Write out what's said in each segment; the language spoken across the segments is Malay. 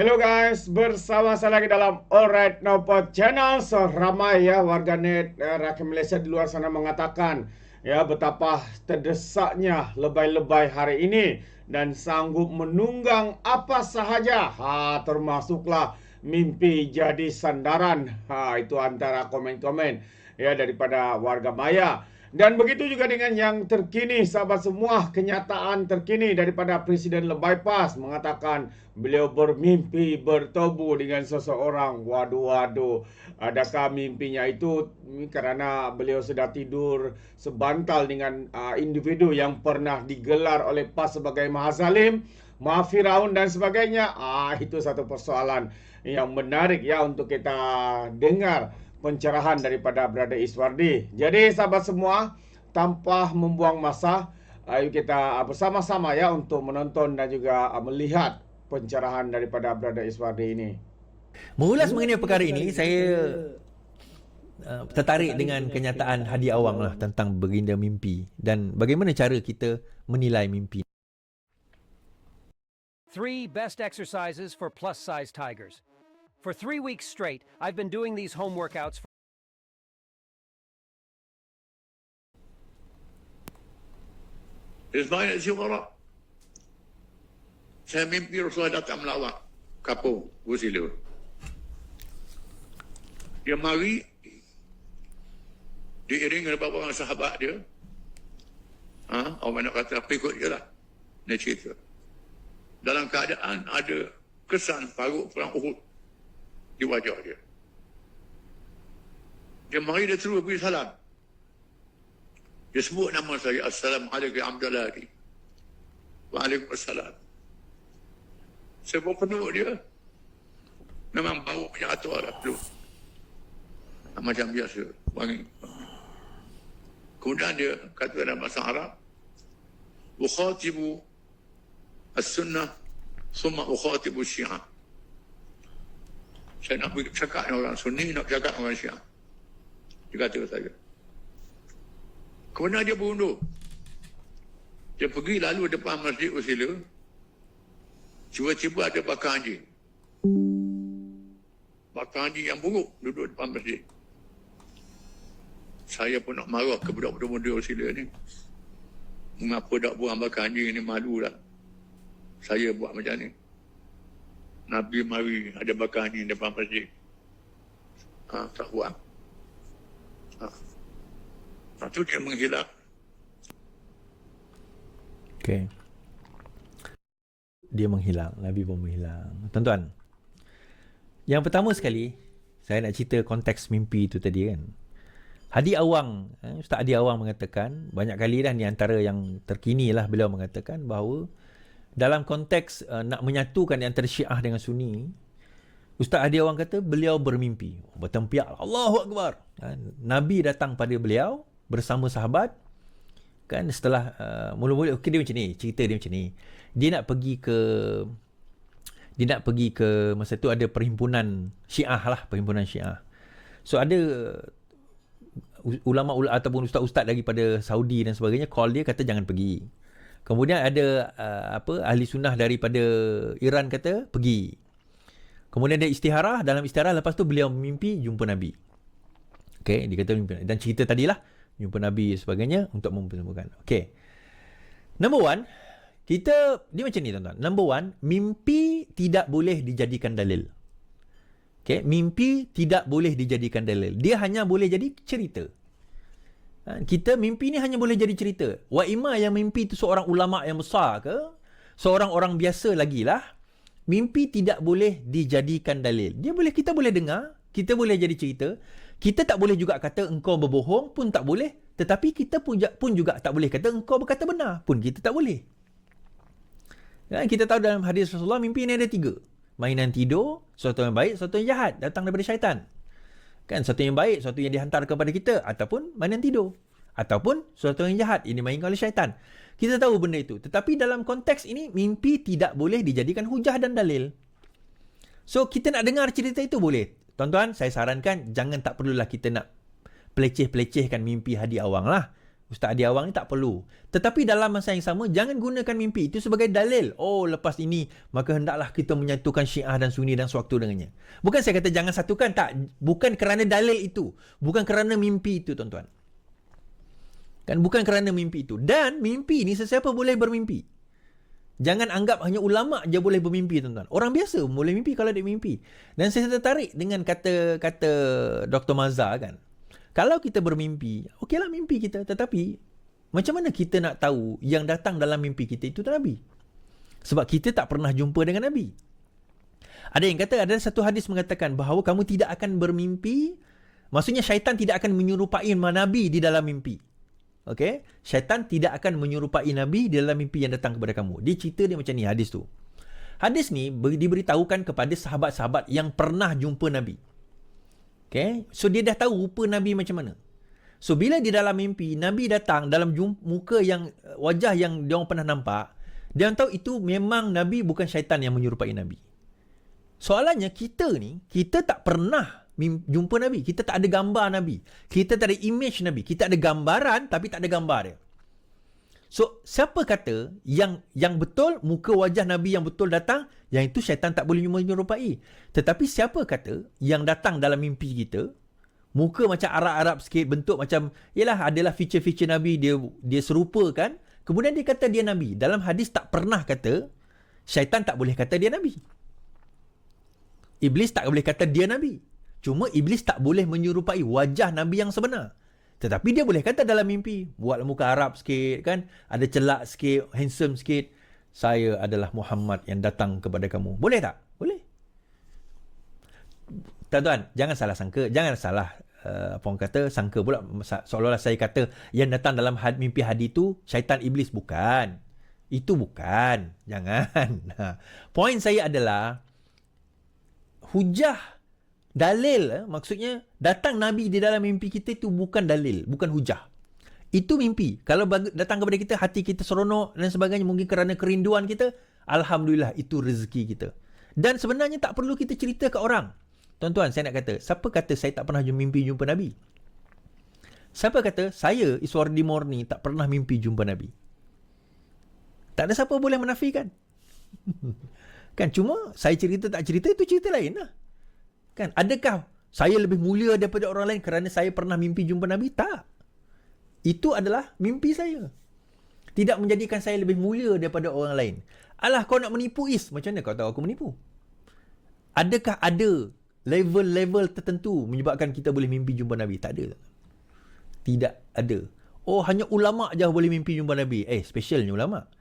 Hello guys, bersama saya lagi dalam Alright Now Pod Channel. So, ramai ya warganet rakyat Malaysia di luar sana mengatakan ya betapa terdesaknya lebay-lebay hari ini dan sanggup menunggang apa sahaja. Termasuklah mimpi jadi sandaran. Itu antara komen-komen ya daripada warga maya. Dan begitu juga dengan yang terkini, sahabat semua, kenyataan terkini daripada Presiden Lebay Pas mengatakan beliau bermimpi bertemu dengan seseorang. Waduh, adakah mimpinya itu kerana beliau sedang tidur sebantal dengan individu yang pernah digelar oleh Pas sebagai Mahazalim, Maha Firaun dan sebagainya? Itu satu persoalan yang menarik ya untuk kita dengar pencerahan daripada Brother Iswardi. Jadi sahabat semua, tanpa membuang masa, ayo kita bersama-sama ya untuk menonton dan juga melihat pencerahan daripada Brother Iswardi ini. Mengulas mengenai perkara ini, saya tertarik dengan kenyataan Hadi Awang lah tentang baginda mimpi dan bagaimana cara kita menilai mimpi. 3 best exercises for plus-size tigers. For 3 weeks straight, I've been doing these home workouts. Ismail Syukurah. Saya mimpi Rasulullah datang melawat kapung Gusilo. Dia mari diiringi oleh beberapa orang sahabat dia. Orang nak kata apa ikut dia lah. Dia cerita. Dalam keadaan ada kesan parut perang Uhud di wajah dia. Dia mari dia terus beri salam. Dia sebut nama saya. Assalamualaikum Abdullah. Waalaikumsalam. Saya berpenuh dia. Memang bau punya atur lah. Belum. Macam biasa. Wangi. Kemudian dia kata dalam bahasa Arab. Ukhatibu as-sunnah summa ukhatibu syiah. Saya nak bercakap dengan orang Sunni, nak bercakap dengan orang Syiah. Dia kata saya. Kemudian dia berundur. Dia pergi lalu depan Masjid Usila. Tiba-tiba ada bakar anjing. Bakar anjing yang buruk duduk depan masjid. Saya pun nak marah ke budak-budak muda Usila ni. Mengapa tak buang bakar anjing ni, malu lah. Saya buat macam ni. Nabi mari ada bakar anjing depan masjid. Tak buang. Lepas tu dia menghilang. Okay. Dia menghilang, Nabi pun menghilang. Tuan-tuan, yang pertama sekali, saya nak cerita konteks mimpi itu tadi kan. Hadi Awang, Ustaz Hadi Awang mengatakan, banyak kali dah ni antara yang terkini lah beliau mengatakan bahawa dalam konteks nak menyatukan antara Syiah dengan Sunni, Ustaz Hadi Awang kata beliau bermimpi. Bertempiak, Allahu Akbar. Nabi datang pada beliau bersama sahabat. Kan setelah mula-mula dia macam ni, cerita dia macam ni. Dia nak pergi ke masa tu ada perhimpunan Syiah lah, perhimpunan Syiah. So ada ulama ataupun ustaz-ustaz daripada Saudi dan sebagainya call dia kata jangan pergi. Kemudian ada ahli sunnah daripada Iran kata pergi. Kemudian dia istiharah, dalam istiharah lepas tu beliau mimpi jumpa Nabi. Okey, dia kata mimpi. Dan cerita tadilah jumpa Nabi sebagainya untuk mempertemukan. Okey. Number one, dia macam ni tuan-tuan. Number one, mimpi tidak boleh dijadikan dalil. Okey, mimpi tidak boleh dijadikan dalil. Dia hanya boleh jadi cerita. Kita mimpi ni hanya boleh jadi cerita. Wa imma yang mimpi tu seorang ulama yang besar ke, seorang orang biasa lagi lah, mimpi tidak boleh dijadikan dalil. Kita boleh dengar, kita boleh jadi cerita. Kita tak boleh juga kata engkau berbohong pun tak boleh. Tetapi kita pun juga tak boleh kata engkau berkata benar pun kita tak boleh. Kan? Kita tahu dalam hadis Rasulullah mimpi ni ada 3. Mainan tidur, sesuatu yang baik, sesuatu yang jahat datang daripada syaitan. Kan, sesuatu yang baik, sesuatu yang dihantar kepada kita, ataupun mainan tidur, ataupun sesuatu yang jahat ini dimainkan oleh syaitan. Kita tahu benda itu. Tetapi dalam konteks ini mimpi tidak boleh dijadikan hujah dan dalil. So kita nak dengar cerita itu boleh. Tuan-tuan, saya sarankan jangan, tak perlulah kita nak peleceh-pelecehkan mimpi Hadi Awang lah. Ustaz Adi Awang ni tak perlu. Tetapi dalam masa yang sama, jangan gunakan mimpi itu sebagai dalil. Oh, lepas ini, maka hendaklah kita menyatukan Syiah dan Sunni dan sewaktu dengannya. Bukan saya kata jangan satukan, tak. Bukan kerana dalil itu. Bukan kerana mimpi itu, tuan-tuan. Kan, bukan kerana mimpi itu. Dan mimpi ni sesiapa boleh bermimpi. Jangan anggap hanya ulama' je boleh bermimpi, tuan-tuan. Orang biasa boleh mimpi kalau dia mimpi. Dan saya tertarik dengan kata Dr. Mazhar kan. Kalau kita bermimpi, okeylah mimpi kita. Tetapi, macam mana kita nak tahu yang datang dalam mimpi kita itu Nabi? Sebab kita tak pernah jumpa dengan Nabi. Ada yang kata, ada satu hadis mengatakan bahawa kamu tidak akan bermimpi, maksudnya syaitan tidak akan menyerupai Nabi di dalam mimpi. Okey? Syaitan tidak akan menyerupai Nabi di dalam mimpi yang datang kepada kamu. Dia cerita dia macam ni, hadis tu. Hadis ni diberitahukan kepada sahabat-sahabat yang pernah jumpa Nabi. Okay? So, dia dah tahu rupa Nabi macam mana. So, bila di dalam mimpi, Nabi datang dalam muka yang, wajah yang dia orang pernah nampak, dia orang tahu itu memang Nabi, bukan syaitan yang menyerupai Nabi. Soalannya, kita ni, kita tak pernah jumpa Nabi. Kita tak ada gambar Nabi. Kita tak ada image Nabi. Kita ada gambaran, tapi tak ada gambar dia. So, siapa kata yang betul, muka wajah Nabi yang betul datang, yang itu syaitan tak boleh menyerupai. Tetapi siapa kata yang datang dalam mimpi kita, muka macam Arab-Arab sikit, bentuk macam, yelah, adalah feature-feature Nabi, dia serupa kan. Kemudian dia kata dia Nabi. Dalam hadis tak pernah kata, syaitan tak boleh kata dia Nabi. Iblis tak boleh kata dia Nabi. Cuma Iblis tak boleh menyerupai wajah Nabi yang sebenar. Tetapi dia boleh kata dalam mimpi, buatlah muka Arab sikit kan, ada celak sikit, handsome sikit, saya adalah Muhammad yang datang kepada kamu. Boleh tak? Boleh. Tuan-tuan, jangan salah sangka, jangan salah apa orang kata, sangka pula seolah-olah saya kata yang datang dalam mimpi hadi tu syaitan iblis. Bukan. Itu bukan. Jangan. Poin saya adalah hujah, dalil, maksudnya datang Nabi di dalam mimpi kita itu bukan dalil, bukan hujah. Itu mimpi. Kalau datang kepada kita, hati kita seronok dan sebagainya, mungkin kerana kerinduan kita, alhamdulillah, itu rezeki kita. Dan sebenarnya tak perlu kita cerita ke orang. Tuan-tuan, saya nak kata, siapa kata saya tak pernah mimpi jumpa Nabi? Siapa kata saya, Iswardi Morni, tak pernah mimpi jumpa Nabi? Tak ada siapa boleh menafikan. Kan, cuma saya cerita tak cerita, itu cerita lain lah. Kan, adakah saya lebih mulia daripada orang lain kerana saya pernah mimpi jumpa Nabi? Tak. Itu adalah mimpi saya. Tidak menjadikan saya lebih mulia daripada orang lain. Alah, kau nak menipu Is. Macam mana kau tahu aku menipu? Adakah ada level-level tertentu menyebabkan kita boleh mimpi jumpa Nabi? Tak ada. Tidak ada. Oh, hanya ulama' je boleh mimpi jumpa Nabi. Specialnya ulama'.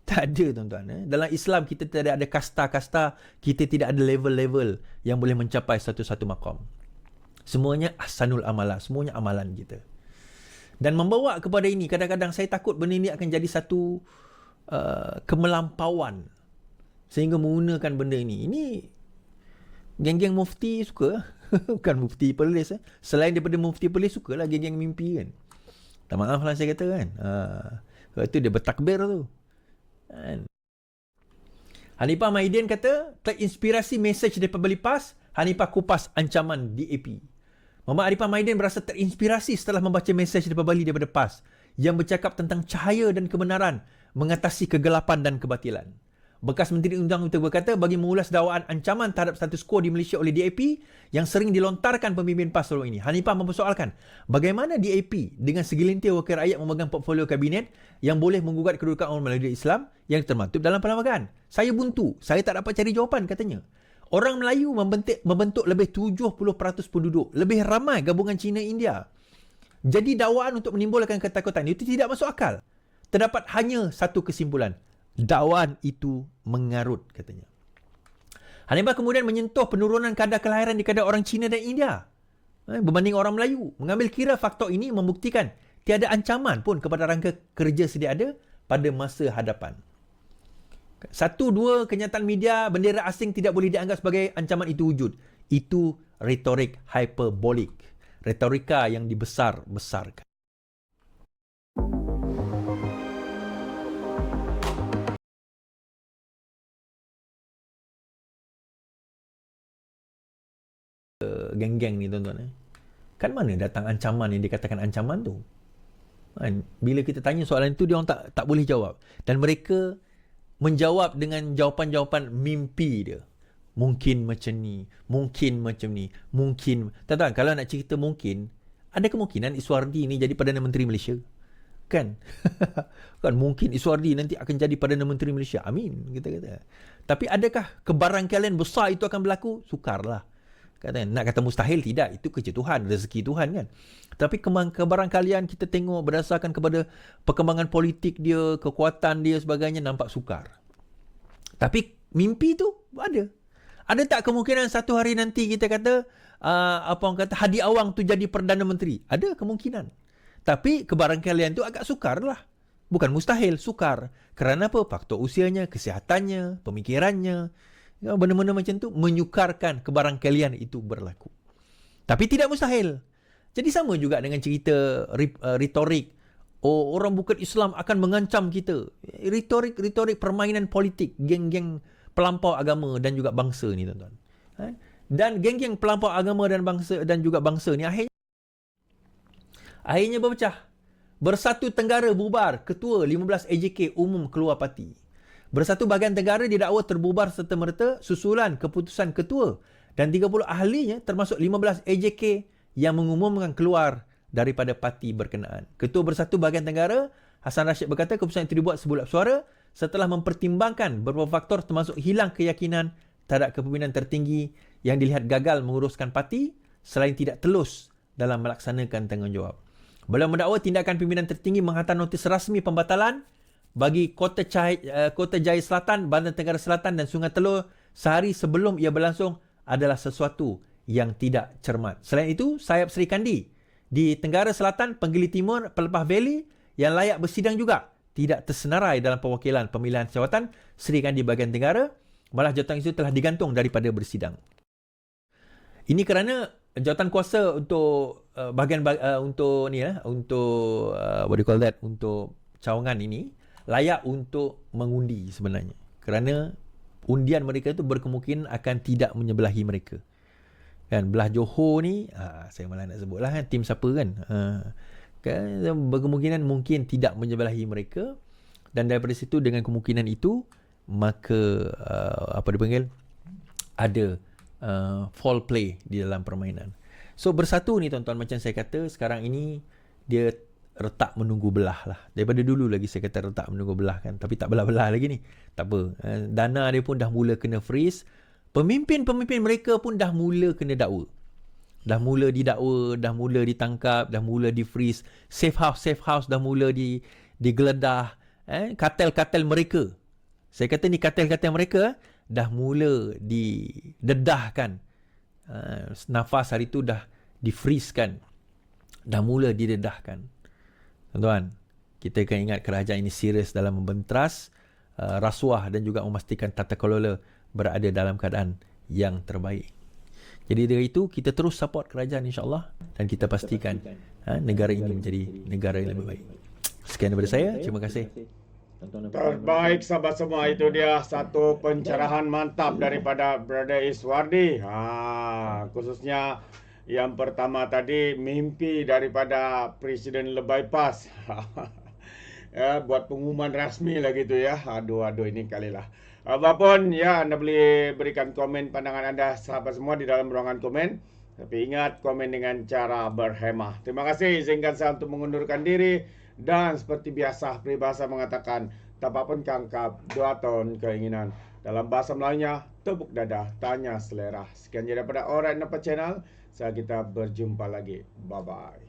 Tak ada, tuan-tuan. Dalam Islam, kita tidak ada kasta-kasta. Kita tidak ada level-level yang boleh mencapai satu-satu maqam. Semuanya ahsanul amalah. Semuanya amalan kita. Dan membawa kepada ini, kadang-kadang saya takut benda ini akan jadi satu kemelampauan. Sehingga menggunakan benda ini. Ini geng-geng mufti suka. Bukan mufti Perlis. Selain daripada mufti Perlis, sukalah geng-geng mimpi kan. Tak maaf lah saya kata kan. Itu dia bertakbir tu. Hanifah Maidin kata, terinspirasi mesej daripada Lipas, Hanifah kupas ancaman DAP. Muhammad Arifah Maidin berasa terinspirasi setelah membaca mesej daripada Bali daripada PAS yang bercakap tentang cahaya dan kebenaran mengatasi kegelapan dan kebatilan. Bekas Menteri Undang itu berkata, bagi mengulas dakwaan ancaman terhadap status quo di Malaysia oleh DAP yang sering dilontarkan pemimpin PAS sebelum ini, Hanifah mempersoalkan bagaimana DAP dengan segelintir wakil rakyat memegang portfolio kabinet yang boleh menggugat kedudukan orang Melayu Islam yang termaktub dalam perlembagaan. Saya buntu, saya tak dapat cari jawapan, katanya. Orang Melayu membentuk lebih 70% penduduk, lebih ramai gabungan Cina India. Jadi dakwaan untuk menimbulkan ketakutan itu tidak masuk akal. Terdapat hanya satu kesimpulan. Dakwaan itu mengarut, katanya. Hanifah kemudian menyentuh penurunan kadar kelahiran di kadar orang Cina dan India berbanding orang Melayu. Mengambil kira faktor ini membuktikan tiada ancaman pun kepada rangka kerja sedia ada pada masa hadapan. Satu, dua kenyataan media bendera asing tidak boleh dianggap sebagai ancaman itu wujud. Itu retorik hyperbolik. Retorika yang dibesar-besarkan. Geng-geng ni, tuan-tuan. Kan mana datang ancaman yang dikatakan ancaman tu? Kan? Bila kita tanya soalan itu, dia orang tak boleh jawab. Dan mereka menjawab dengan jawapan-jawapan mimpi dia. Mungkin macam ni, mungkin macam ni, mungkin. Tuan-tuan, kalau nak cerita mungkin, ada kemungkinan Iswardi ni jadi Perdana Menteri Malaysia. Kan? Kan mungkin Iswardi nanti akan jadi Perdana Menteri Malaysia. Amin, kita kata. Tapi adakah kebarangkalian besar itu akan berlaku? Sukarlah. Nak kata mustahil, tidak. Itu kerja Tuhan, rezeki Tuhan kan. Tapi kebarangkalian kita tengok berdasarkan kepada perkembangan politik dia, kekuatan dia sebagainya, nampak sukar. Tapi mimpi tu ada. Ada tak kemungkinan satu hari nanti kita kata apa orang kata Hadi Awang tu jadi Perdana Menteri? Ada kemungkinan. Tapi kebarangkalian tu agak sukar lah. Bukan mustahil, sukar. Kerana apa? Faktor usianya, kesihatannya, pemikirannya. Benda-benda macam tu menyukarkan kebarangkalian itu berlaku. Tapi tidak mustahil. Jadi sama juga dengan cerita retorik. Oh, orang bukan Islam akan mengancam kita. Retorik permainan politik. Geng-geng pelampau agama dan juga bangsa ni, tuan-tuan. Dan geng-geng pelampau agama dan juga bangsa ni akhirnya berpecah. Bersatu Tenggara bubar. Ketua 15 AJK umum keluar parti. Bersatu Bahagian Tenggara didakwa terbubar serta-merta susulan keputusan ketua dan 30 ahlinya termasuk 15 AJK yang mengumumkan keluar daripada parti berkenaan. Ketua Bersatu Bahagian Tenggara Hassan Rashid berkata keputusan itu dibuat sebulat suara setelah mempertimbangkan beberapa faktor termasuk hilang keyakinan terhadap kepimpinan tertinggi yang dilihat gagal menguruskan parti selain tidak telus dalam melaksanakan tanggungjawab. Beliau mendakwa tindakan pimpinan tertinggi menghantar notis rasmi pembatalan bagi Kota Jaya Selatan, Banten Tenggara Selatan dan Sungai Telur sehari sebelum ia berlangsung adalah sesuatu yang tidak cermat. Selain itu, sayap Seri Kandi di Tenggara Selatan, Penggili Timur, Pelepah Valley yang layak bersidang juga tidak tersenarai dalam perwakilan pemilihan jawatan Seri Kandi bahagian Tenggara, malah jawatan itu telah digantung daripada bersidang. Ini kerana jawatan kuasa untuk untuk cawangan ini layak untuk mengundi sebenarnya. Kerana undian mereka itu berkemungkinan akan tidak menyebelahi mereka. Kan belah Johor ni, saya malah nak sebutlah kan tim siapa kan. Kan berkemungkinan mungkin tidak menyebelahi mereka dan daripada situ dengan kemungkinan itu maka ada fall play di dalam permainan. So bersatu ni tuan-tuan, macam saya kata sekarang ini dia retak menunggu belah lah. Daripada dulu lagi saya kata retak menunggu belah kan. Tapi tak belah-belah lagi ni. Tak apa. Dana dia pun dah mula kena freeze. Pemimpin-pemimpin mereka pun dah mula kena dakwa. Dah mula didakwa, dah mula ditangkap, dah mula di freeze. Safe house dah mula digeledah. Kartel-kartel mereka. Saya kata ni kartel-kartel mereka dah mula didedahkan. Nafas hari tu dah di-freeze kan. Dah mula didedahkan. Tuan-tuan, kita akan ingat kerajaan ini serius dalam membenteras rasuah dan juga memastikan tata kelola berada dalam keadaan yang terbaik. Jadi dari itu, kita terus support kerajaan insya-Allah dan kita pastikan negara ini menjadi negara yang lebih baik. Sekian daripada saya. Terima kasih. Terbaik sahabat semua, itu dia satu pencerahan mantap daripada Brother Iswardi. Khususnya yang pertama tadi, mimpi daripada Presiden Lebay PAS. Buat pengumuman rasmi lah gitu ya. Aduh ini kalilah. Apapun ya, anda boleh berikan komen pandangan anda sahabat semua di dalam ruangan komen. Tapi ingat, komen dengan cara berhemah. Terima kasih. Izinkan saya untuk mengundurkan diri. Dan seperti biasa, peribahasa mengatakan, tapak pun kangkap, 2 tahun keinginan. Dalam bahasa Melayunya, tepuk dada, tanya selera. Sekian je daripada Alright Nampak Channel. Kita berjumpa lagi. Bye-bye.